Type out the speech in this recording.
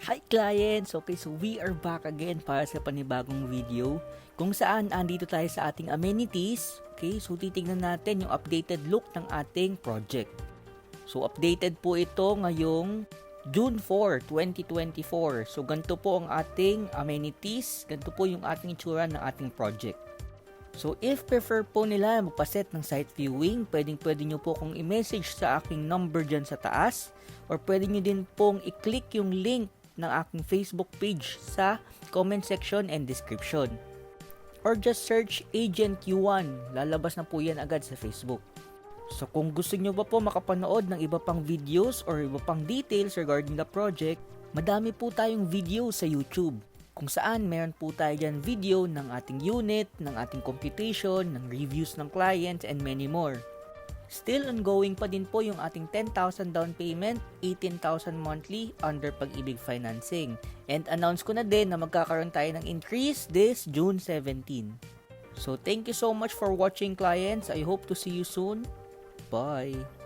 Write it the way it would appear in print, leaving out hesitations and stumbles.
Hi clients! Okay, so we are back again para sa panibagong video kung saan andito tayo sa ating amenities. Okay, so titignan natin yung updated look ng ating project. So updated po ito ngayong June 4, 2024. So ganito po ang ating amenities, ganito po yung ating itsura ng ating project. So if prefer po nila magpaset ng site viewing, pwede nyo po kung i-message sa aking number dyan sa taas, or pwede nyo din pong i-click yung link ng aking Facebook page sa comment section and description. Or just search Agent Q1, lalabas na po yan agad sa Facebook. So kung gusto nyo pa po makapanood ng iba pang videos or iba pang details regarding the project, madami po tayong video sa YouTube, kung saan meron po tayo dyan video ng ating unit, ng ating computation, ng reviews ng clients, and many more. Still ongoing pa din po yung ating 10,000 down payment, 18,000 monthly under Pag-ibig Financing. And announce ko na din na magkakaroon tayo ng increase this June 17. So thank you so much for watching clients. I hope to see you soon. Bye!